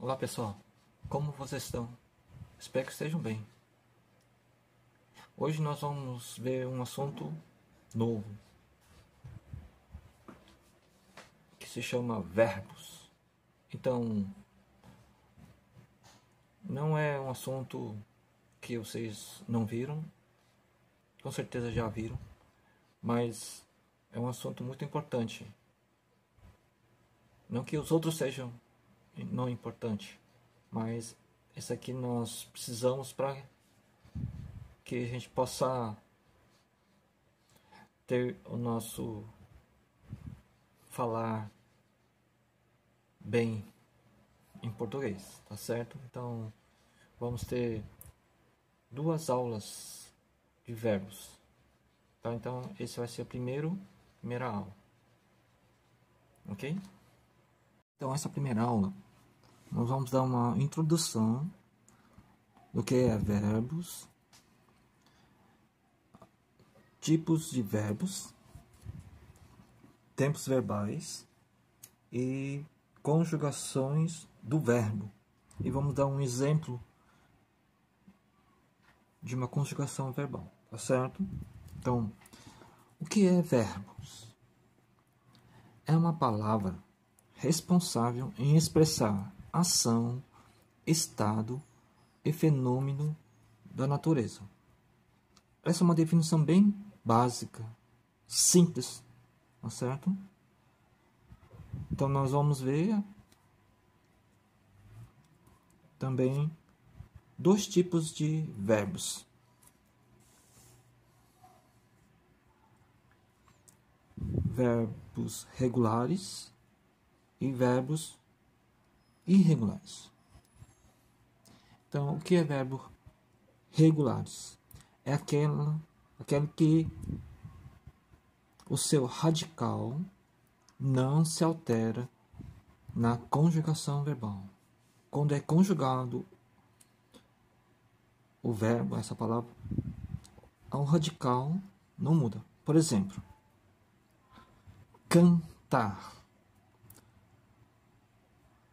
Olá pessoal, como vocês estão? Espero que estejam bem. Hoje nós vamos ver um assunto novo que se chama verbos. Então, não é um assunto que vocês não viram, com certeza já viram, mas é um assunto muito importante. Não que os outros sejam não importantes, mas esse aqui nós precisamos para que a gente possa ter o nosso falar bem em português, tá certo? Então vamos ter 2 aulas de verbos, tá? Então esse vai ser a primeira aula, ok? Então essa primeira aula nós vamos dar uma introdução do que é verbos, tipos de verbos, tempos verbais e conjugações do verbo. E vamos dar um exemplo de uma conjugação verbal, tá certo? Então, o que é verbos? É uma palavra responsável em expressar ação, estado e fenômeno da natureza. Essa é uma definição bem básica, simples, tá certo? Então nós vamos ver também 2 tipos de verbos. Verbos regulares e verbos irregulares. Então, o que é verbo regulares? É aquele que o seu radical não se altera na conjugação verbal. Quando é conjugado o verbo, essa palavra, o radical não muda. Por exemplo, cantar.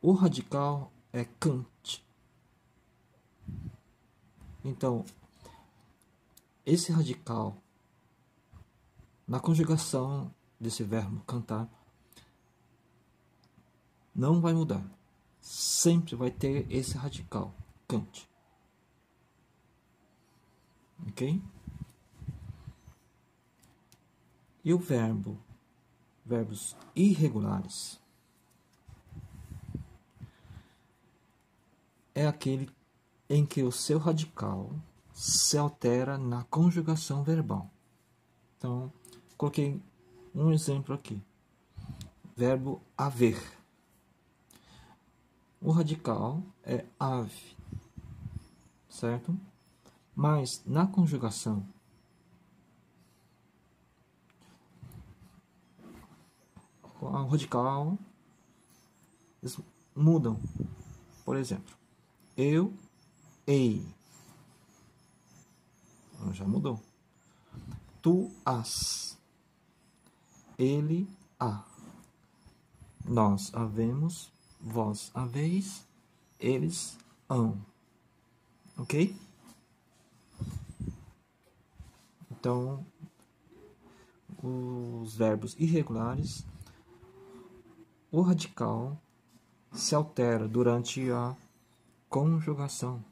O radical é cante. Então, esse radical, na conjugação desse verbo cantar, não vai mudar. Sempre vai ter esse radical, cante. Ok? E o verbos irregulares, é aquele em que o seu radical se altera na conjugação verbal. Então, coloquei um exemplo aqui. Verbo haver. O radical é ave, certo? Mas na conjugação, o radical eles mudam. Por exemplo, eu, ei. Já mudou. Tu, as. Ele, a. Nós havemos, vós haveis, eles hão. Ok? Então, os verbos irregulares, o radical se altera durante a conjugação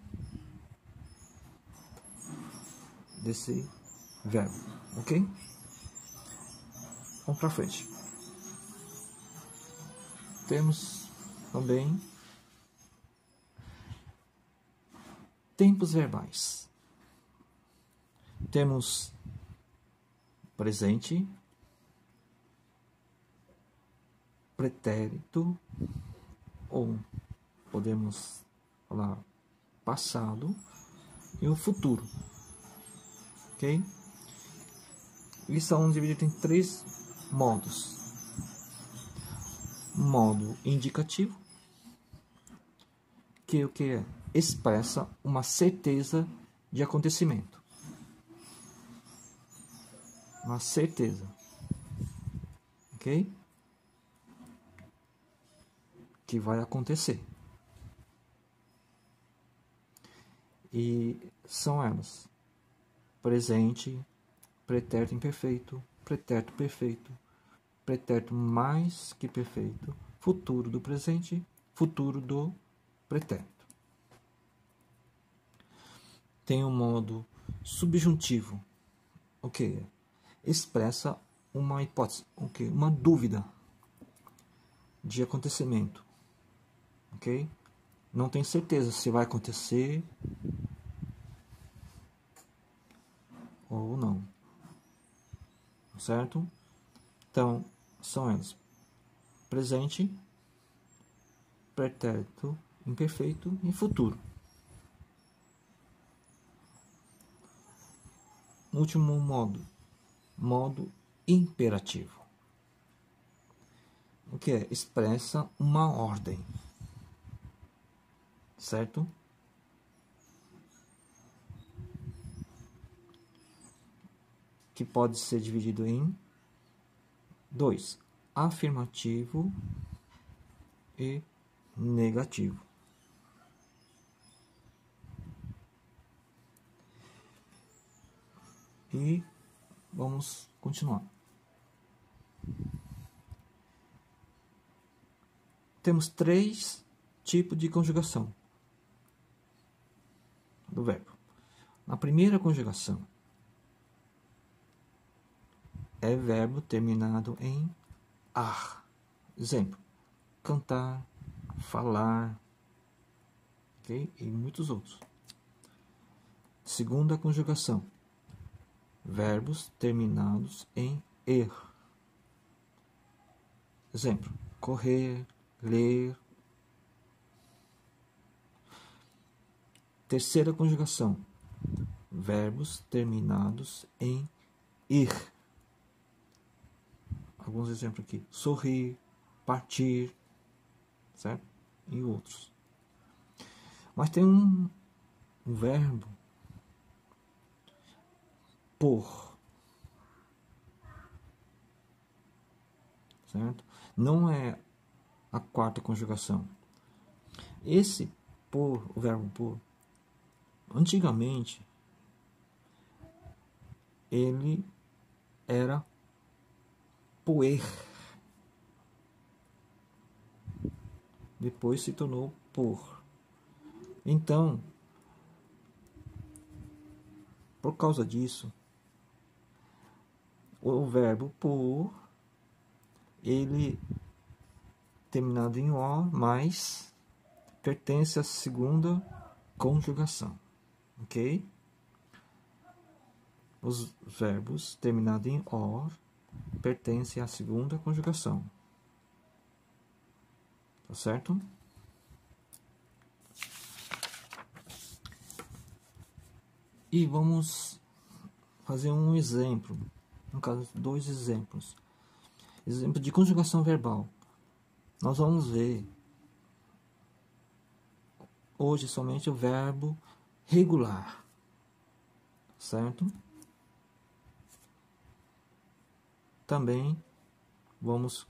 desse verbo, ok? Vamos para frente. Temos também tempos verbais. Temos presente, pretérito, ou podemos falar passado, e o futuro. Ok? Eles são divididos em 3 modos. Modo indicativo, que o que é? Expressa uma certeza de acontecimento. Uma certeza. Ok? Que vai acontecer. E são elas: presente, pretérito imperfeito, pretérito perfeito, pretérito mais que perfeito, futuro do presente, futuro do pretérito. Tem o modo subjuntivo, o que expressa uma hipótese, uma dúvida de acontecimento, ok? Não tem certeza se vai acontecer ou não, certo? Então, são elas: presente, pretérito imperfeito e futuro. Último modo imperativo, o que é? Expressa uma ordem, certo? Que pode ser dividido em dois: afirmativo e negativo. E vamos continuar. Temos 3 tipos de conjugação do verbo. Na primeira conjugação, é verbo terminado em ar. Exemplo: cantar, falar, ok? E muitos outros. Segunda conjugação, verbos terminados em er. Exemplo: correr, ler. Terceira conjugação, verbos terminados em ir. Alguns exemplos aqui: sorrir, partir, certo? E outros. Mas tem um verbo por, certo? Não é a quarta conjugação. Esse por, o verbo por, antigamente ele era poer, depois se tornou por. Então, por causa disso, o verbo por, ele terminado em o, mas pertence à segunda conjugação, ok? Os verbos terminados em or pertencem à segunda conjugação, tá certo? E vamos fazer um exemplo, no caso, 2 exemplos. Exemplo de conjugação verbal. Nós vamos ver hoje somente o verbo regular, certo? Também vamos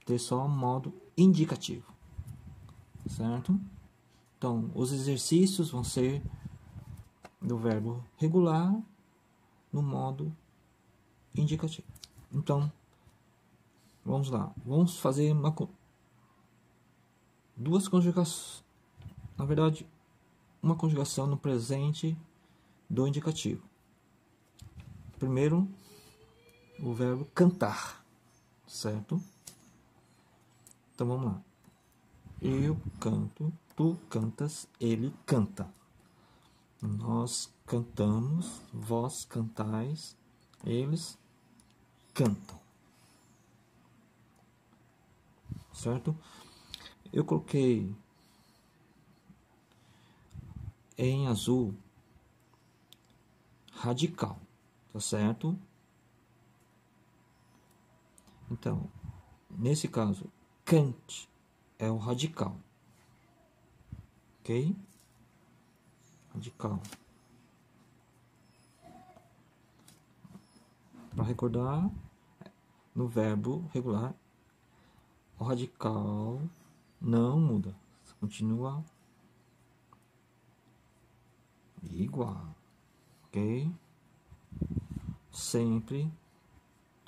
ter só o modo indicativo, certo? Então, os exercícios vão ser do verbo regular no modo indicativo. Então, vamos lá. Vamos fazer duas conjugações. Na verdade, uma conjugação no presente do indicativo. Primeiro, o verbo cantar, certo? Então vamos lá. Eu canto, tu cantas, ele canta. Nós cantamos, vós cantais, eles cantam. Certo? Eu coloquei em azul radical, tá certo? Então, nesse caso, cante é o radical, ok? Radical. Para recordar, no verbo regular, o radical não muda, continua igual, ok? Sempre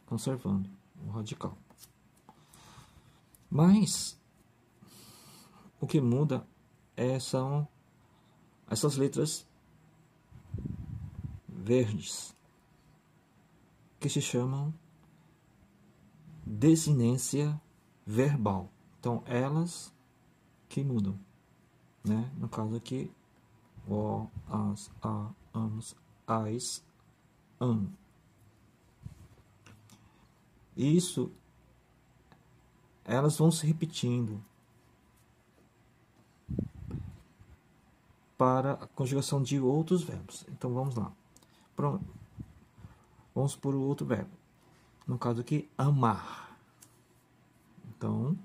conservando o radical. Mas o que muda são essas letras verdes, que se chamam desinência verbal. Então, elas que mudam, né? No caso aqui, o, as, a, amos, as, am. Isso, elas vão se repetindo para a conjugação de outros verbos. Então, vamos lá. Pronto. Vamos por o outro verbo. No caso aqui, amar. Então,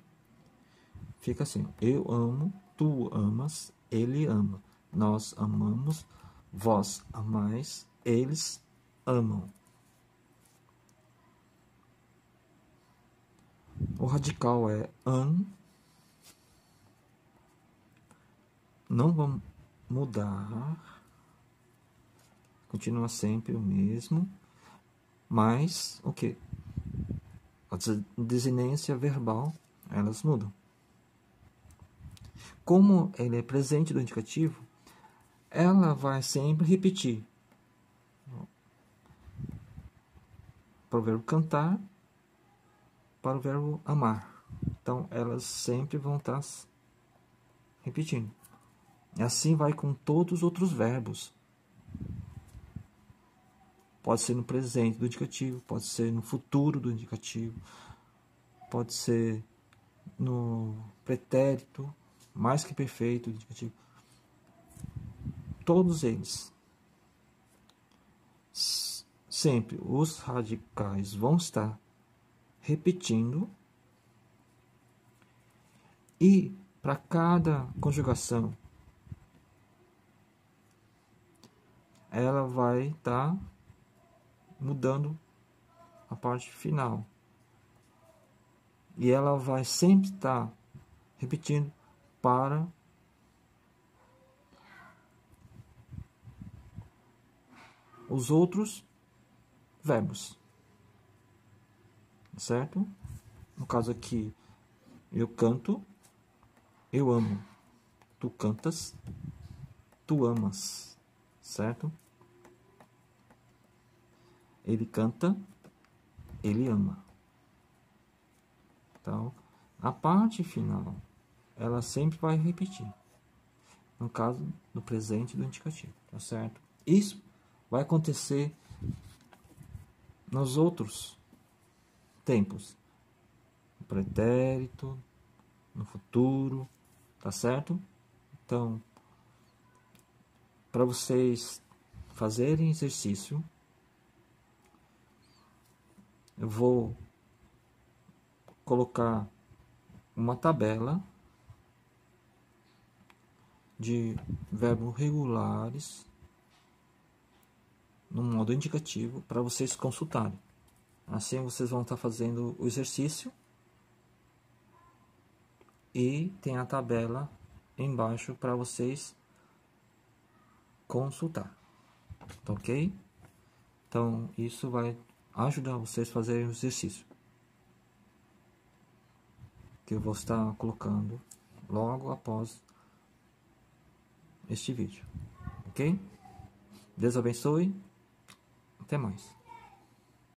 fica assim: eu amo, tu amas, ele ama, nós amamos, vós amais, eles amam. O radical é an. Não vamos mudar. Continua sempre o mesmo. Mas o que? A desinência verbal, elas mudam. Como ele é presente do indicativo, ela vai sempre repetir. Para o verbo cantar, para o verbo amar. Então, elas sempre vão estar repetindo. E assim vai com todos os outros verbos. Pode ser no presente do indicativo, pode ser no futuro do indicativo, pode ser no pretérito, mais que perfeito do indicativo. Todos eles. Sempre os radicais vão estar repetindo. E para cada conjugação, ela vai estar mudando a parte final. E ela vai sempre estar repetindo para os outros verbos. Certo? No caso aqui, eu canto, eu amo. Tu cantas, tu amas. Certo? Ele canta, ele ama. Então, a parte final, ela sempre vai repetir. No caso do presente do indicativo, tá certo? Isso vai acontecer nos outros tempos. No pretérito, no futuro, tá certo? Então, para vocês fazerem exercício, eu vou colocar uma tabela de verbos regulares no modo indicativo para vocês consultarem. Assim vocês vão estar fazendo o exercício e tem a tabela embaixo para vocês consultar. Tá ok? Então isso vai ajudar vocês a fazerem o exercício que eu vou estar colocando logo após este vídeo. Ok? Deus abençoe. Até mais.